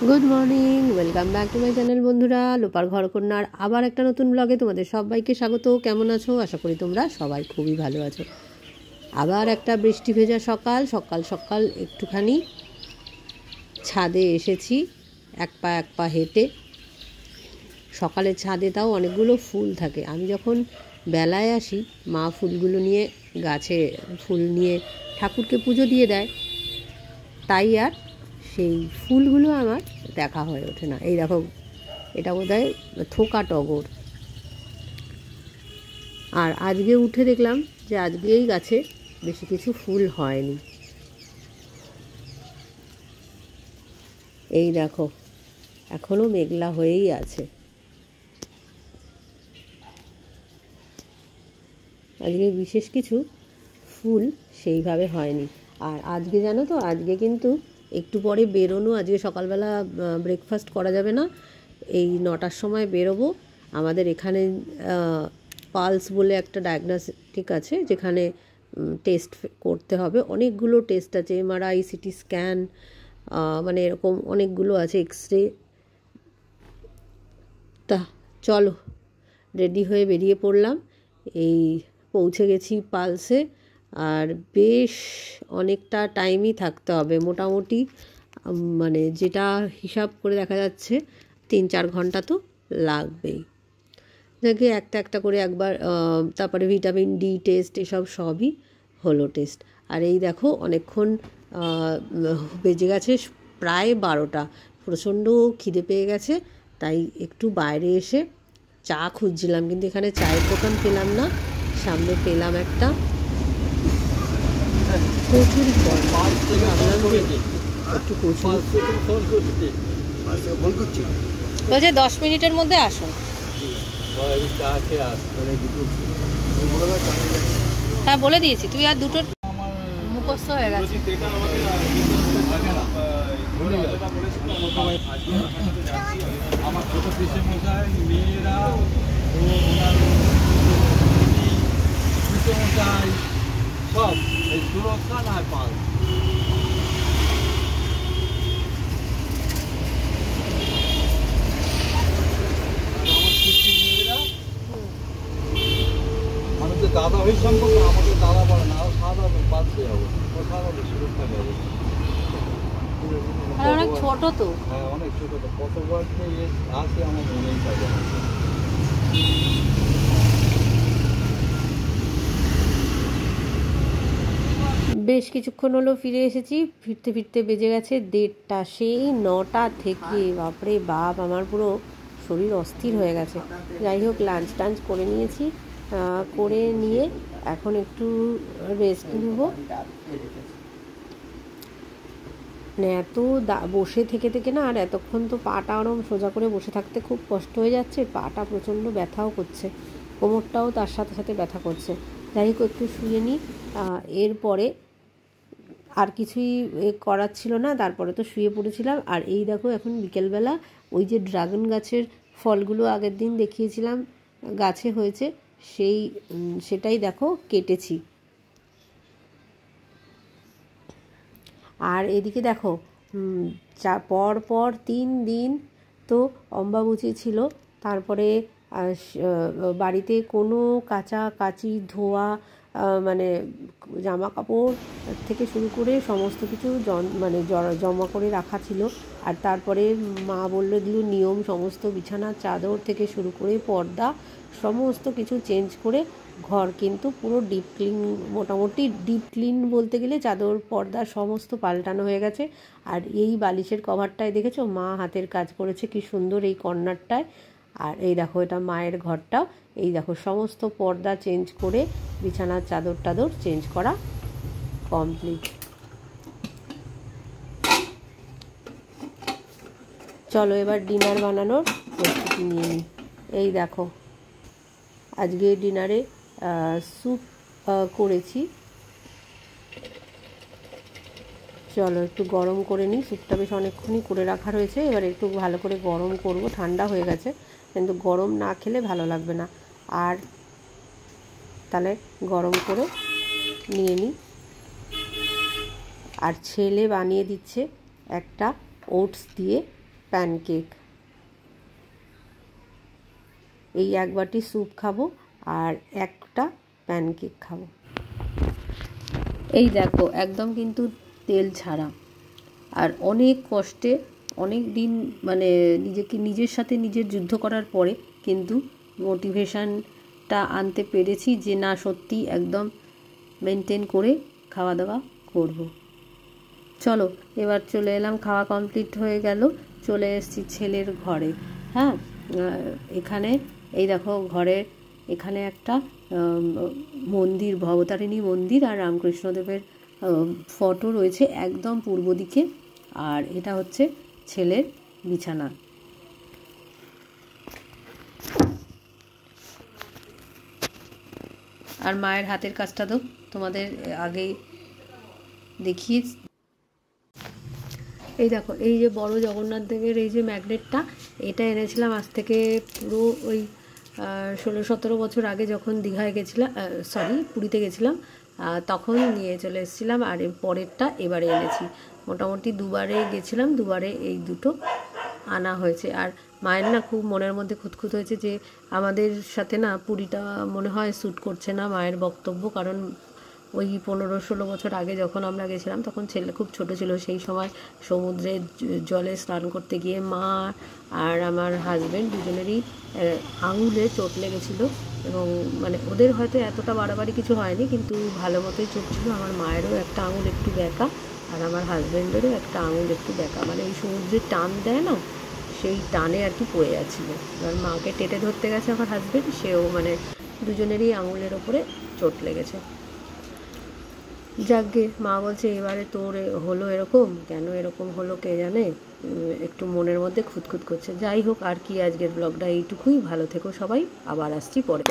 Good morning, welcome back to my channel বন্ধুরা। লোপার ঘরকন্যার আবার একটা নতুন ব্লগে তোমাদের সবাইকে স্বাগত। কেমন আছো? আশা করি তোমরা সবাই খুবই ভালো আছো। আবার একটা বৃষ্টি ভেজা সকাল সকাল একটুখানি ছাদে এসেছি এক পা হেঁটে। সকালে ছাদে তাও অনেকগুলো ফুল থাকে। আমি যখন বেলায় আসি মা ফুলগুলো নিয়ে গাছে ফুল নিয়ে ঠাকুরকে পুজো দিয়ে দেয়, তাই আর সেই ফুলগুলো আমার দেখা হয়ে ওঠে না। এই দেখো, এটা বোধহয় থোকা টগর। আর আজকে উঠে দেখলাম যে আজকে এই গাছে বেশি কিছু ফুল হয়নি। এই দেখো, এখনো মেঘলা হয়েই আছে। আজকে বিশেষ কিছু ফুল সেইভাবে হয়নি। আর আজকে জানো তো, আজকে কিন্তু একটু পরে বেরোনো, আজকে সকালবেলা ব্রেকফাস্ট করা যাবে না। এই 9টার সময় বেরোবো। আমাদের এখানে পালস বলে একটা ডায়াগনস্টিক আছে, যেখানে টেস্ট করতে হবে। অনেকগুলো টেস্ট আছে, এমআরআই, সিটি স্ক্যান, মানে এরকম অনেকগুলো আছে, এক্সরে। তা চলো, রেডি হয়ে বেরিয়ে পড়লাম। এই পৌঁছে গেছি পালসে। আর বেশ অনেকটা টাইমই থাকতে হবে, মোটামুটি মানে যেটা হিসাব করে দেখা যাচ্ছে 3-4 ঘন্টা তো লাগবেই। দেখে একটা করে একবার, তারপরে ভিটামিন ডি টেস্ট, এসব সবই হলো টেস্ট। আর এই দেখো, অনেকক্ষণ বেজে গেছে প্রায় 12টা। প্রচণ্ড খিদে পেয়ে গেছে, তাই একটু বাইরে এসে চা খুঁজছিলাম, কিন্তু এখানে চায়ের দোকান পেলাম না। সামনে পেলাম একটা কচুরি। একটু কচুরি বলছে 10 মিনিটের মধ্যে আসো। হ্যাঁ বলে দিয়েছি, তুই আর দুটো মুখস্থ হয়ে গেছে। আমার ছোট পিসে মশাই, মেয়েরা, মশাই সব এই সুরক্ষা না পাল। আমাদের দাদা হয়ে সম্পর্ক, আমাদের দাদা বলে না, সাদা বাদ দিয়ে যাবো, সাদা সুরক্ষা যাবো। অনেক ছোট তো। হ্যাঁ অনেক ছোট তো, কতবার আসে আমার মনেই থাকে। বেশ কিছুক্ষণ হলো ফিরে এসেছি। ফিরতে বেজে গেছে 1:30। সেই 9টা থেকে বাপরে বাপ, আমার পুরো শরীর অস্থির হয়ে গেছে। যাই হোক, লাঞ্চ করে নিয়েছি। করে নিয়ে এখন একটু রেস্ট নেব। মানে এত বসে থেকে না, আর এতক্ষণ তো পাটা আরও সোজা করে বসে থাকতে খুব কষ্ট হয়ে যাচ্ছে। পাটা প্রচণ্ড ব্যথাও করছে, কোমরটাও তার সাথে সাথে ব্যথা করছে। যাই হোক, একটু শুয়ে নিই। এরপরে আর কিছুই করার ছিল না, তারপরে তো শুয়ে পড়েছিলাম। আর এই দেখো, এখন বিকেলবেলা ওই যে ড্রাগন গাছের ফলগুলো আগের দিন দেখিয়েছিলাম গাছে হয়েছে, সেটাই দেখো কেটেছি। আর এদিকে দেখো, পর 3 দিন তো অম্বাবুচি ছিল। তারপরে বাড়িতে কোনো কাচাকাচি, ধোয়া, মানে জামা কাপড় থেকে শুরু করে সমস্ত কিছু মানে জমা করে রাখা ছিল। আর তারপরে মা বললো এগুলো নিয়ম, সমস্ত বিছানার চাদর থেকে শুরু করে পর্দা সমস্ত কিছু চেঞ্জ করে ঘর কিন্তু পুরো ডিপ ক্লিন, মোটামুটি ডিপ ক্লিন বলতে গেলে চাদর পর্দা সমস্ত পাল্টানো হয়ে গেছে। আর এই বালিশের কভারটায় দেখেছো মা হাতের কাজ করেছে কি সুন্দর এই কর্নারটায়। আর এই দেখো, এটা মায়ের ঘরটাও। এই দেখো, সমস্ত পর্দা চেঞ্জ করে বিছানার চাদর টাদর চেঞ্জ করা কমপ্লিট। চলো এবার ডিনার বানানোর প্রস্তুতি নিয়ে নিই। এই দেখো, আজকে ডিনারে স্যুপ করেছি। চলো একটু গরম করে নিই। স্যুপটা বেশ অনেকক্ষণই করে রাখা রয়েছে, এবার একটু ভালো করে গরম করব। ঠান্ডা হয়ে গেছে, কিন্তু গরম না খেলে ভালো লাগবে না। আর তাহলে গরম করে নিয়ে নিই। আর ছেলে বানিয়ে দিচ্ছে একটা ওটস দিয়ে প্যানকেক। এই এক বাটি স্যুপ খাবো আর একটা প্যানকেক খাবো। এই দেখো একদম কিন্তু তেল ছাড়া, আর অনেক কষ্টে অনেক দিন মানে নিজেকে নিজের সাথে নিজের যুদ্ধ করার পরে কিন্তু মোটিভেশনটা আনতে পেরেছি যে না সত্যি একদম মেনটেন করে খাওয়া দাওয়া করব। চলো এবার চলে এলাম, খাওয়া কমপ্লিট হয়ে গেল, চলে এসেছি ছেলের ঘরে। হ্যাঁ, এখানে এই দেখো ঘরে এখানে একটা মন্দির, ভবতারিণী মন্দির আর রামকৃষ্ণদেবের ফটো রয়েছে একদম পূর্ব দিকে, আর এটা হচ্ছে ছেলের বিছানা। আর মায়ের হাতের কাজটা তো তোমাদের আগেই দেখিয়ে। এই দেখো এই যে বড় জগন্নাথ দেবের এই যে ম্যাগনেটটা, এটা এনেছিলাম আজ থেকে পুরো ওই 16-17 বছর আগে যখন দীঘায় গেছিলাম, পুরীতে গেছিলাম, তখন নিয়ে চলে এসেছিলাম। আর পরেরটা এবারে এনেছি, মোটামুটি দুবারে গেছিলাম, দুবারে এই দুটো আনা হয়েছে। আর মায়ের না খুব মনের মধ্যে খুঁতখুত হয়েছে যে আমাদের সাথে না পুরীটা মনে হয় শ্যুট করছে না মায়ের বক্তব্য, কারণ ওই 15-16 বছর আগে যখন আমরা গেছিলাম তখন ছেলে খুব ছোট ছিল, সেই সময় সমুদ্রের জলে স্নান করতে গিয়ে মা আর আমার হাজব্যান্ড দুজনেরই আঙুলে চোট লেগেছিলো, এবং মানে ওদের হয়তো এতটা বাড়াবাড়ি কিছু হয়নি কিন্তু ভালো মতোই চোট ছিল। আমার মায়েরও একটা আঙুল একটু ব্যাকা আর আমার হাজব্যান্ডেরও একটা আঙুল একটু ব্যাকা, মানে এই সমুদ্রের টান দেয় না, সেই টানে আর কি পড়ে যাচ্ছিলো। এবার মাকে টেটে ধরতে গেছে আমার হাজব্যান্ড, সেও মানে দুজনেরই আঙুলের ওপরে চোট লেগেছে। যাকগে, মা বলছে এবারে তোর হলো এরকম, কেন এরকম হলো কে জানে, একটু মনের মধ্যে খুঁতখুত করছে। যাই হোক, আর কি, আজকের ব্লগটা এইটুকুই। ভালো থেকো সবাই, আবার আসছি পরে।